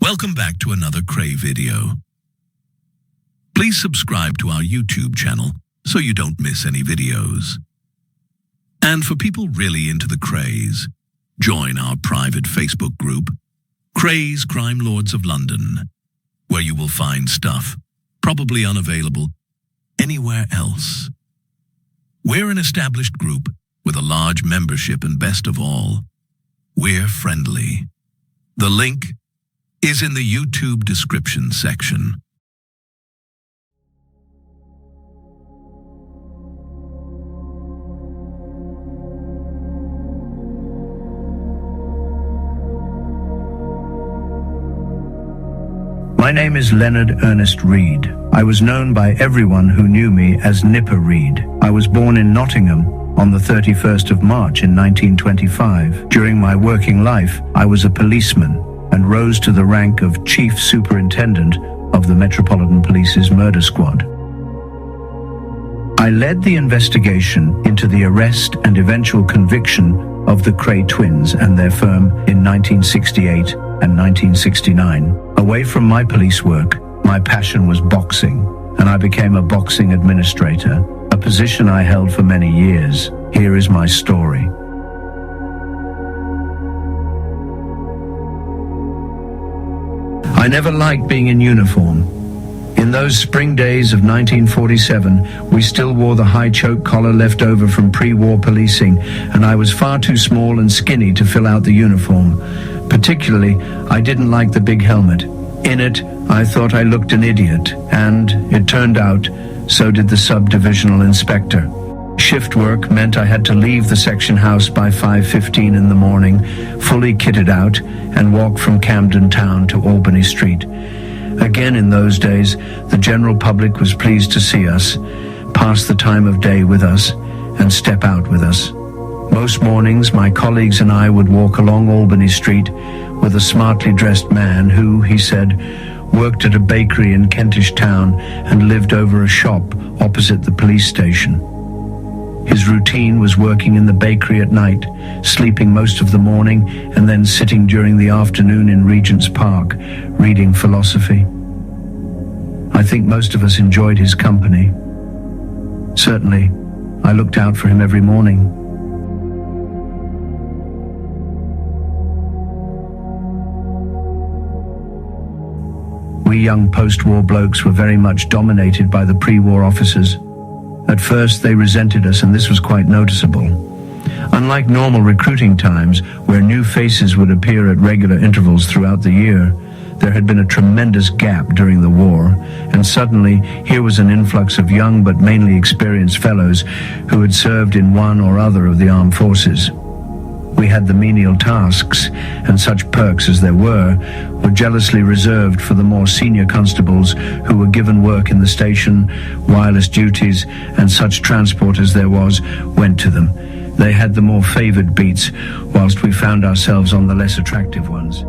Welcome back to another Kray video. Please subscribe to our YouTube channel so you don't miss any videos. And for people really into the Krays, join our private Facebook group, Krays Crime Lords of London, where you will find stuff probably unavailable anywhere else. We're an established group with a large membership, and best of all, we're friendly. The link is in the YouTube description section. My name is Leonard Ernest Reed. I was known by everyone who knew me as Nipper Reed. I was born in Nottingham on the 31st of March in 1925. During my working life, I was a policeman and rose to the rank of Chief Superintendent of the Metropolitan Police's Murder Squad. I led the investigation into the arrest and eventual conviction of the Kray twins and their firm in 1968 and 1969. Away from my police work, my passion was boxing, and I became a boxing administrator, a position I held for many years. Here is my story. I never liked being in uniform. In those spring days of 1947, we still wore the high choke collar left over from pre-war policing, and I was far too small and skinny to fill out the uniform. Particularly, I didn't like the big helmet. In it, I thought I looked an idiot, and it turned out, so did the sub-divisional inspector. Shift work meant I had to leave the section house by 5:15 in the morning, fully kitted out, and walk from Camden Town to Albany Street. Again, in those days, the general public was pleased to see us, pass the time of day with us, and step out with us. Most mornings, my colleagues and I would walk along Albany Street with a smartly dressed man who, he said, worked at a bakery in Kentish Town and lived over a shop opposite the police station. His routine was working in the bakery at night, sleeping most of the morning, and then sitting during the afternoon in Regent's Park, reading philosophy. I think most of us enjoyed his company. Certainly, I looked out for him every morning. We young post-war blokes were very much dominated by the pre-war officers. At first, they resented us, and this was quite noticeable. Unlike normal recruiting times, where new faces would appear at regular intervals throughout the year, there had been a tremendous gap during the war, and suddenly here was an influx of young but mainly experienced fellows who had served in one or other of the armed forces. We had the menial tasks, and such perks as there were jealously reserved for the more senior constables who were given work in the station, wireless duties, and such transport as there was went to them. They had the more favoured beats, whilst we found ourselves on the less attractive ones.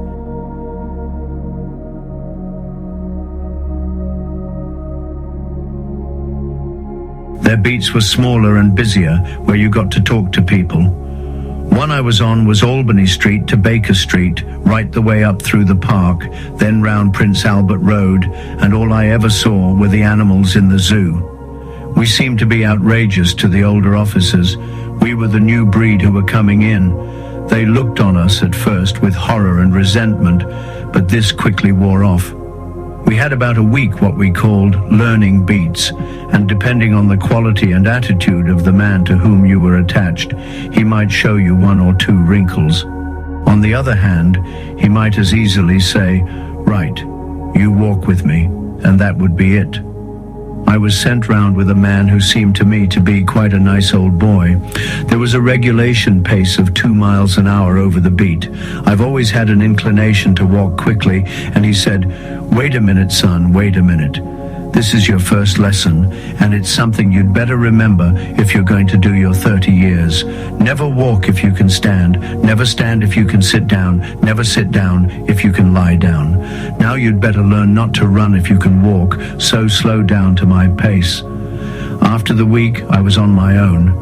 Their beats were smaller and busier, where you got to talk to people. One I was on was Albany Street to Baker Street, right the way up through the park, then round Prince Albert Road, and all I ever saw were the animals in the zoo. We seemed to be outrageous to the older officers. We were the new breed who were coming in. They looked on us at first with horror and resentment, but this quickly wore off. We had about a week what we called learning beats, and depending on the quality and attitude of the man to whom you were attached, he might show you one or two wrinkles. On the other hand, he might as easily say, "Right, you walk with me," and that would be it. I was sent round with a man who seemed to me to be quite a nice old boy. There was a regulation pace of 2 miles an hour over the beat. I've always had an inclination to walk quickly, and he said, "Wait a minute, son, wait a minute. This is your first lesson, and it's something you'd better remember if you're going to do your 30 years. Never walk if you can stand, never stand if you can sit down, never sit down if you can lie down. Now you'd better learn not to run if you can walk, so slow down to my pace." After the week, I was on my own.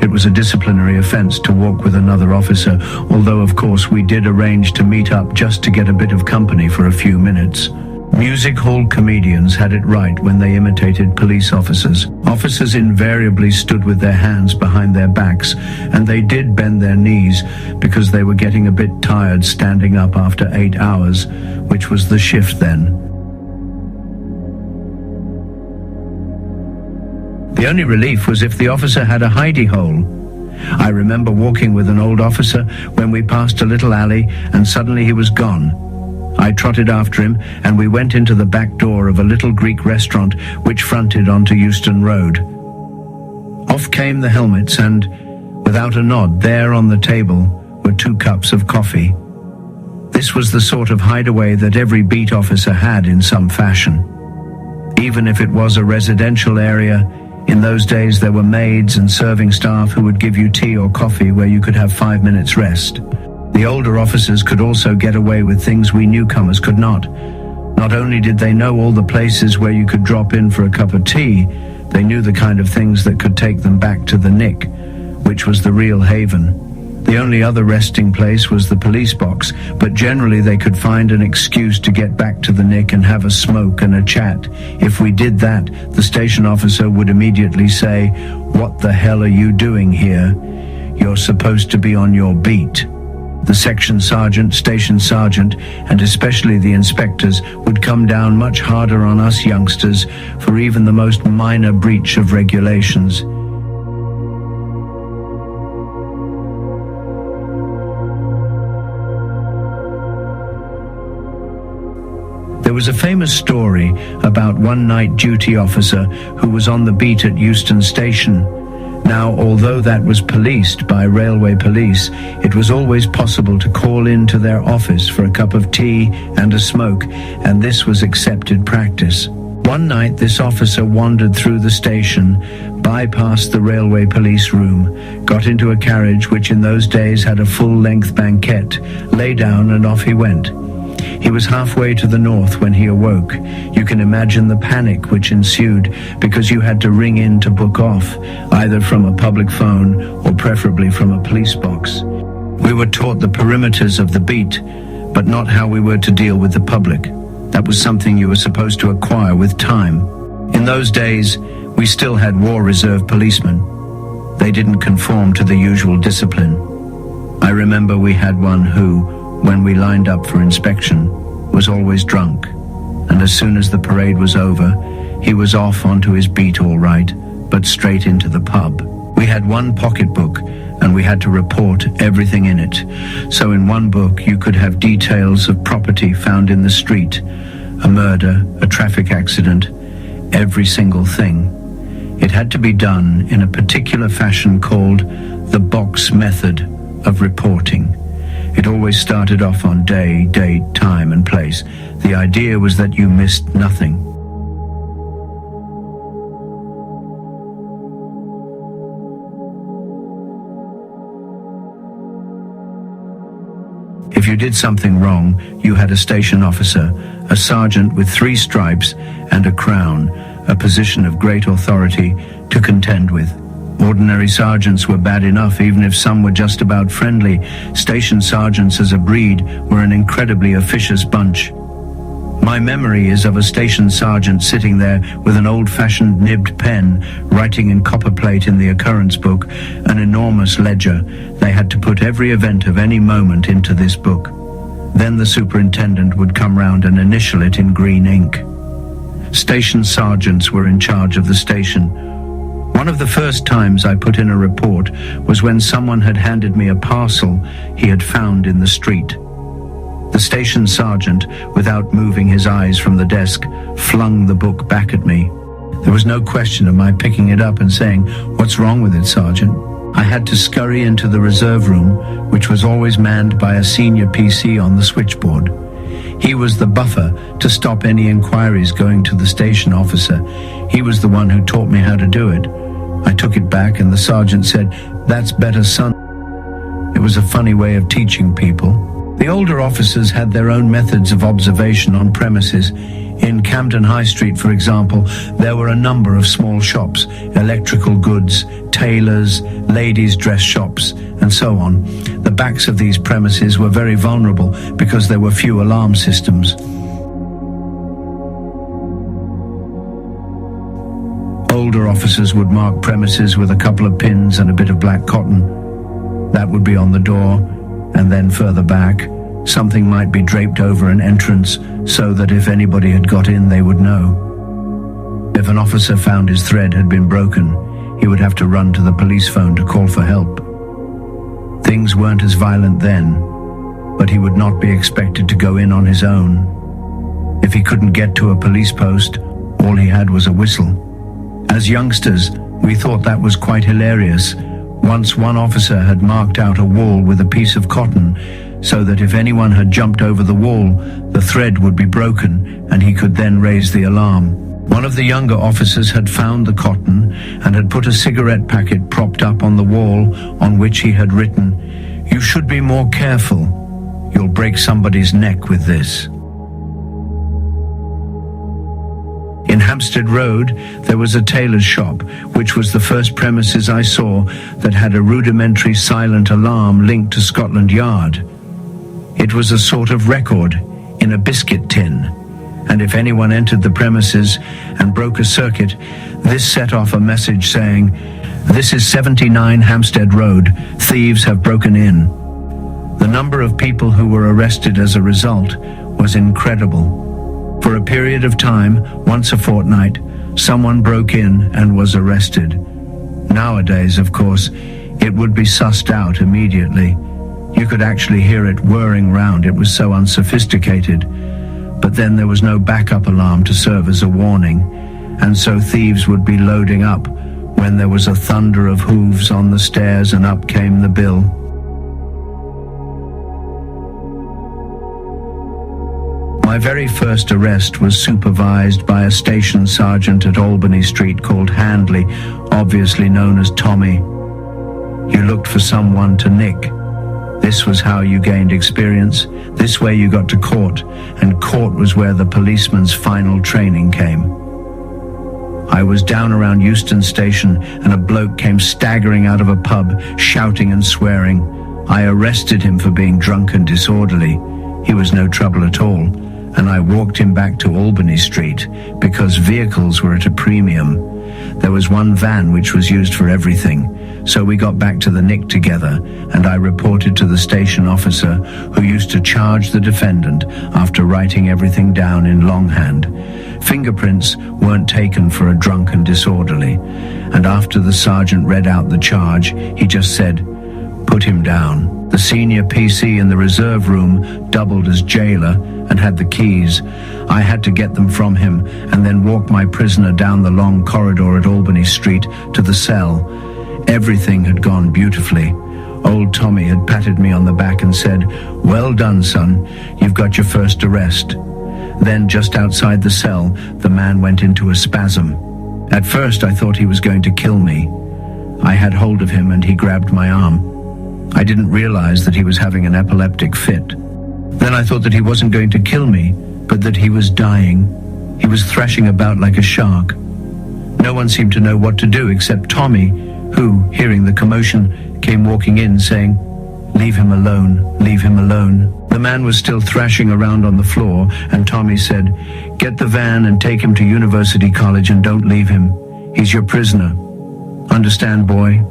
It was a disciplinary offense to walk with another officer, although of course we did arrange to meet up just to get a bit of company for a few minutes. Music hall comedians had it right when they imitated police officers. Officers invariably stood with their hands behind their backs, and they did bend their knees because they were getting a bit tired standing up after 8 hours, which was the shift then. The only relief was if the officer had a hidey hole. I remember walking with an old officer when we passed a little alley and suddenly he was gone. I trotted after him and we went into the back door of a little Greek restaurant which fronted onto Euston Road. Off came the helmets and, without a nod, there on the table were 2 cups of coffee. This was the sort of hideaway that every beat officer had in some fashion. Even if it was a residential area, in those days there were maids and serving staff who would give you tea or coffee where you could have 5 minutes rest. The older officers could also get away with things we newcomers could not. Not only did they know all the places where you could drop in for a cup of tea, they knew the kind of things that could take them back to the Nick, which was the real haven. The only other resting place was the police box, but generally they could find an excuse to get back to the Nick and have a smoke and a chat. If we did that, the station officer would immediately say, "What the hell are you doing here? You're supposed to be on your beat." The section sergeant, station sergeant, and especially the inspectors would come down much harder on us youngsters for even the most minor breach of regulations. There was a famous story about one night duty officer who was on the beat at Euston Station. Now, although that was policed by railway police, it was always possible to call in to their office for a cup of tea and a smoke, and this was accepted practice. One night, this officer wandered through the station, bypassed the railway police room, got into a carriage which in those days had a full-length banquette, lay down and off he went. He was halfway to the north when he awoke. You can imagine the panic which ensued because you had to ring in to book off, either from a public phone or preferably from a police box. We were taught the perimeters of the beat, but not how we were to deal with the public. That was something you were supposed to acquire with time. In those days, we still had war reserve policemen. They didn't conform to the usual discipline. I remember we had one who, when we lined up for inspection, was always drunk, and as soon as the parade was over, he was off onto his beat all right, but straight into the pub. We had one pocketbook, and we had to report everything in it. So in one book you could have details of property found in the street, a murder, a traffic accident, every single thing. It had to be done in a particular fashion called the box method of reporting. It always started off on day, date, time, and place. The idea was that you missed nothing. If you did something wrong, you had a station officer, a sergeant with 3 stripes and a crown, a position of great authority, to contend with. Ordinary sergeants were bad enough, even if some were just about friendly. Station sergeants as a breed were an incredibly officious bunch. My memory is of a station sergeant sitting there with an old-fashioned nibbed pen, writing in copperplate in the occurrence book, an enormous ledger. They had to put every event of any moment into this book. Then the superintendent would come round and initial it in green ink. Station sergeants were in charge of the station. One of the first times I put in a report was when someone had handed me a parcel he had found in the street. The station sergeant, without moving his eyes from the desk, flung the book back at me. There was no question of my picking it up and saying, "What's wrong with it, Sergeant?" I had to scurry into the reserve room, which was always manned by a senior PC on the switchboard. He was the buffer to stop any inquiries going to the station officer. He was the one who taught me how to do it. I took it back and the sergeant said, "That's better, son." It was a funny way of teaching people. The older officers had their own methods of observation on premises. In Camden High Street, for example, there were a number of small shops, electrical goods, tailors, ladies' dress shops, and so on. The backs of these premises were very vulnerable because there were few alarm systems. Older officers would mark premises with a couple of pins and a bit of black cotton. That would be on the door, and then further back, something might be draped over an entrance so that if anybody had got in, they would know. If an officer found his thread had been broken, he would have to run to the police phone to call for help. Things weren't as violent then, but he would not be expected to go in on his own. If he couldn't get to a police post, all he had was a whistle. As youngsters, we thought that was quite hilarious. Once one officer had marked out a wall with a piece of cotton so that if anyone had jumped over the wall, the thread would be broken and he could then raise the alarm. One of the younger officers had found the cotton and had put a cigarette packet propped up on the wall on which he had written, "You should be more careful. You'll break somebody's neck with this." In Hampstead Road, there was a tailor's shop, which was the first premises I saw that had a rudimentary silent alarm linked to Scotland Yard. It was a sort of record in a biscuit tin, and if anyone entered the premises and broke a circuit, this set off a message saying, "This is 79 Hampstead Road. Thieves have broken in." The number of people who were arrested as a result was incredible. For a period of time, once a fortnight, someone broke in and was arrested. Nowadays, of course, it would be sussed out immediately. You could actually hear it whirring round. It was so unsophisticated. But then there was no backup alarm to serve as a warning, and so thieves would be loading up when there was a thunder of hooves on the stairs and up came the bill. My very first arrest was supervised by a station sergeant at Albany Street called Handley, obviously known as Tommy. You looked for someone to nick. This was how you gained experience. This way you got to court, and court was where the policeman's final training came. I was down around Euston Station, and a bloke came staggering out of a pub, shouting and swearing. I arrested him for being drunk and disorderly. He was no trouble at all, and I walked him back to Albany Street because vehicles were at a premium. There was one van which was used for everything, so we got back to the nick together, and I reported to the station officer who used to charge the defendant after writing everything down in longhand. Fingerprints weren't taken for a drunk and disorderly, and after the sergeant read out the charge, he just said, "Put him down." The senior PC in the reserve room doubled as jailer and had the keys. I had to get them from him and then walk my prisoner down the long corridor at Albany Street to the cell. Everything had gone beautifully. Old Tommy had patted me on the back and said, "Well done, son. You've got your first arrest." Then just outside the cell, the man went into a spasm. At first I thought he was going to kill me. I had hold of him and he grabbed my arm. I didn't realize that he was having an epileptic fit. Then I thought that he wasn't going to kill me, but that he was dying. He was thrashing about like a shark. No one seemed to know what to do except Tommy, who, hearing the commotion, came walking in saying, "Leave him alone, leave him alone." The man was still thrashing around on the floor, and Tommy said, "Get the van and take him to University College and don't leave him. He's your prisoner. Understand, boy?"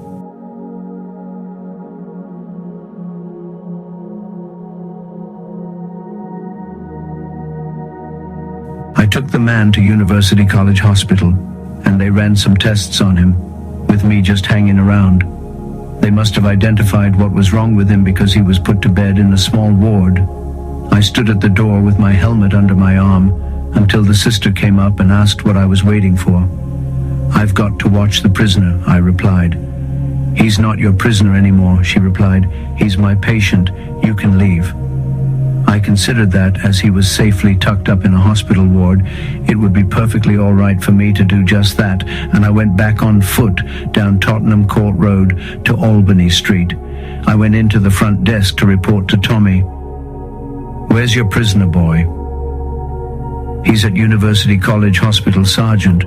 I took the man to University College Hospital, and they ran some tests on him, with me just hanging around. They must have identified what was wrong with him because he was put to bed in a small ward. I stood at the door with my helmet under my arm until the sister came up and asked what I was waiting for. "I've got to watch the prisoner," I replied. "He's not your prisoner anymore," she replied. "He's my patient. You can leave." I considered that, as he was safely tucked up in a hospital ward, it would be perfectly all right for me to do just that, and I went back on foot down Tottenham Court Road to Albany Street. I went into the front desk to report to Tommy. "Where's your prisoner, boy?" "He's at University College Hospital, Sergeant."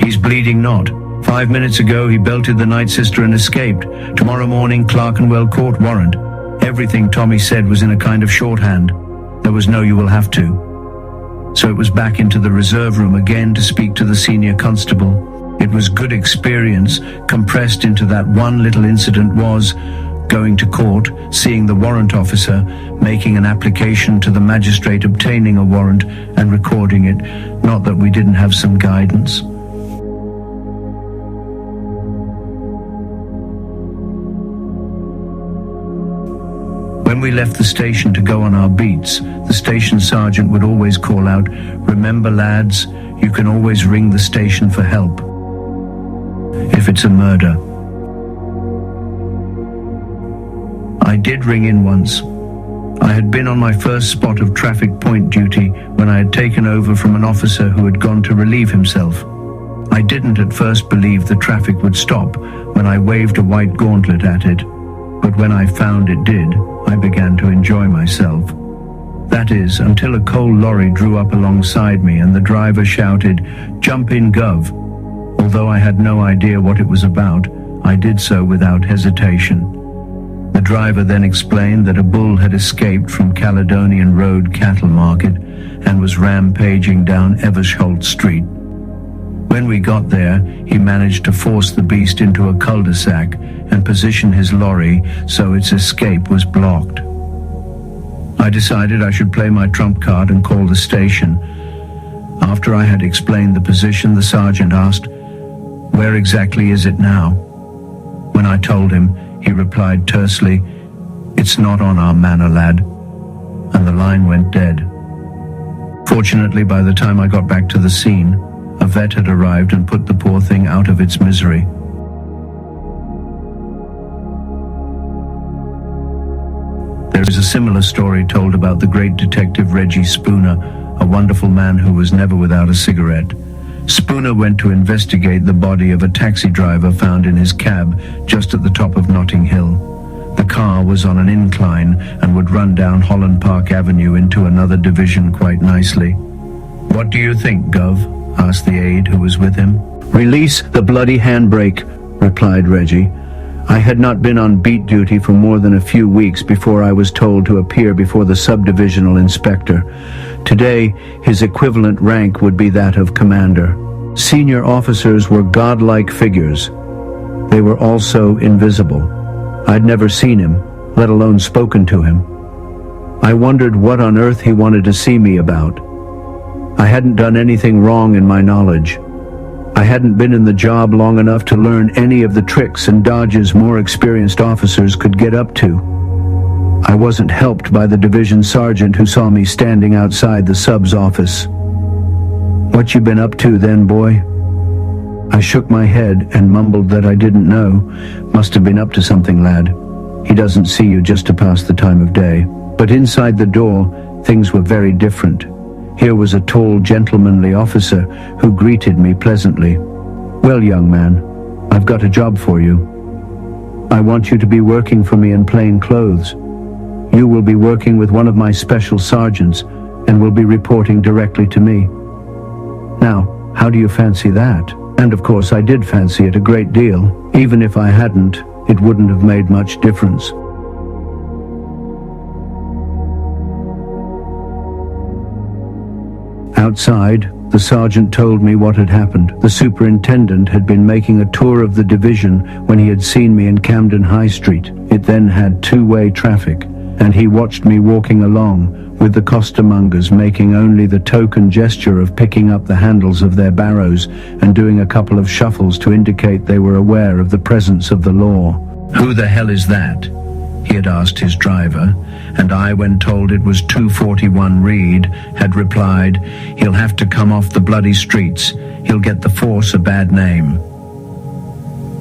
"He's bleeding not. 5 minutes ago, he belted the night sister and escaped. Tomorrow morning, Clerkenwell court warrant. Everything Tommy said was in a kind of shorthand. There was no "you will have to." So it was back into the reserve room again to speak to the senior constable. It was good experience. Compressed into that one little incident was going to court, seeing the warrant officer, making an application to the magistrate, obtaining a warrant, and recording it. Not that we didn't have some guidance. When we left the station to go on our beats, the station sergeant would always call out, "Remember, lads, you can always ring the station for help if it's a murder." I did ring in once. I had been on my first spot of traffic point duty when I had taken over from an officer who had gone to relieve himself. I didn't at first believe the traffic would stop when I waved a white gauntlet at it, but when I found it did, I began to enjoy myself. That is, until a coal lorry drew up alongside me and the driver shouted, "Jump in, Gov." Although I had no idea what it was about, I did so without hesitation. The driver then explained that a bull had escaped from Caledonian Road Cattle Market and was rampaging down Eversholt Street. When we got there, he managed to force the beast into a cul-de-sac and position his lorry so its escape was blocked. I decided I should play my trump card and call the station. After I had explained the position, the sergeant asked, "Where exactly is it now?" When I told him, he replied tersely, "It's not on our manor, lad," and the line went dead. Fortunately, by the time I got back to the scene, a vet had arrived and put the poor thing out of its misery. There is a similar story told about the great detective Reggie Spooner, a wonderful man who was never without a cigarette. Spooner went to investigate the body of a taxi driver found in his cab just at the top of Notting Hill. The car was on an incline and would run down Holland Park Avenue into another division quite nicely. "What do you think, Gov?" asked the aide who was with him. "Release the bloody handbrake," replied Reggie. I had not been on beat duty for more than a few weeks before I was told to appear before the subdivisional inspector. Today, his equivalent rank would be that of commander. Senior officers were godlike figures. They were also invisible. I'd never seen him, let alone spoken to him. I wondered what on earth he wanted to see me about. I hadn't done anything wrong in my knowledge. I hadn't been in the job long enough to learn any of the tricks and dodges more experienced officers could get up to. I wasn't helped by the division sergeant who saw me standing outside the sub's office. "What you been up to then, boy?" I shook my head and mumbled that I didn't know. "Must have been up to something, lad. He doesn't see you just to pass the time of day." But inside the door, things were very different. Here was a tall, gentlemanly officer who greeted me pleasantly. "Well, young man, I've got a job for you. I want you to be working for me in plain clothes. You will be working with one of my special sergeants and will be reporting directly to me." Now, how do you fancy that? And of course I did fancy it a great deal. Even if I hadn't, it wouldn't have made much difference. Outside, the sergeant told me what had happened. The superintendent had been making a tour of the division when he had seen me in Camden High Street. It then had two-way traffic, and he watched me walking along, with the costermongers making only the token gesture of picking up the handles of their barrows and doing a couple of shuffles to indicate they were aware of the presence of the law. "Who the hell is that?" he had asked his driver, and I, when told it was 241 Reed, had replied, "He'll have to come off the bloody streets. He'll get the force a bad name."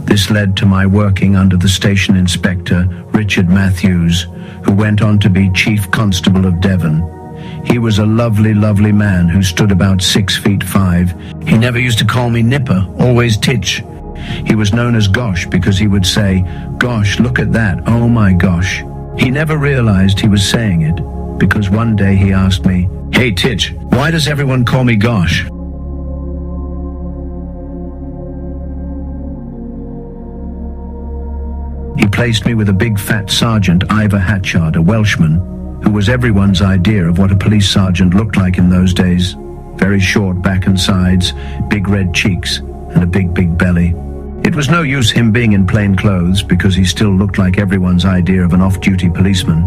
This led to my working under the station inspector, Richard Matthews, who went on to be Chief Constable of Devon. He was a lovely, lovely man who stood about 6'5". He never used to call me Nipper, always Titch. He was known as Gosh because he would say, "Gosh, look at that, oh my gosh." He never realized he was saying it, because one day he asked me, "Hey Titch, why does everyone call me Gosh?" He placed me with a big fat sergeant, Ivor Hatchard, a Welshman, who was everyone's idea of what a police sergeant looked like in those days. Very short back and sides, big red cheeks, and a big belly. It was no use him being in plain clothes because he still looked like everyone's idea of an off-duty policeman.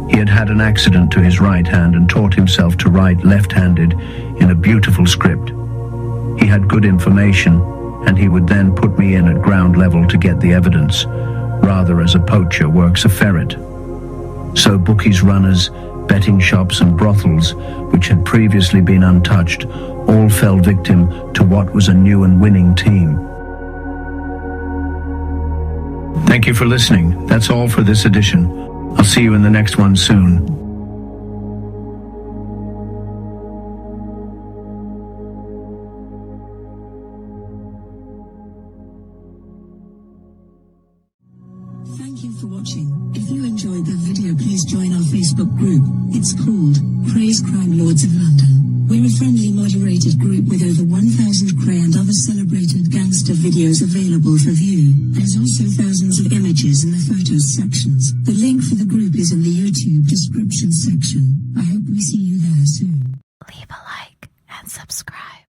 He had had an accident to his right hand and taught himself to write left-handed in a beautiful script. He had good information, and he would then put me in at ground level to get the evidence, rather as a poacher works a ferret. So bookies, runners, betting shops and brothels, which had previously been untouched, all fell victim to what was a new and winning team. Thank you for listening. That's all for this edition. I'll see you in the next one soon. Thank you for watching. If you enjoyed the video, please join our Facebook group. It's called Krays Crime Lords of London. We're a friendly moderated group with over 1,000 Kray and other celebrated gangster videos available for view. There's also thousands of images in the photos sections. The link for the group is in the YouTube description section. I hope we see you there soon. Leave a like and subscribe.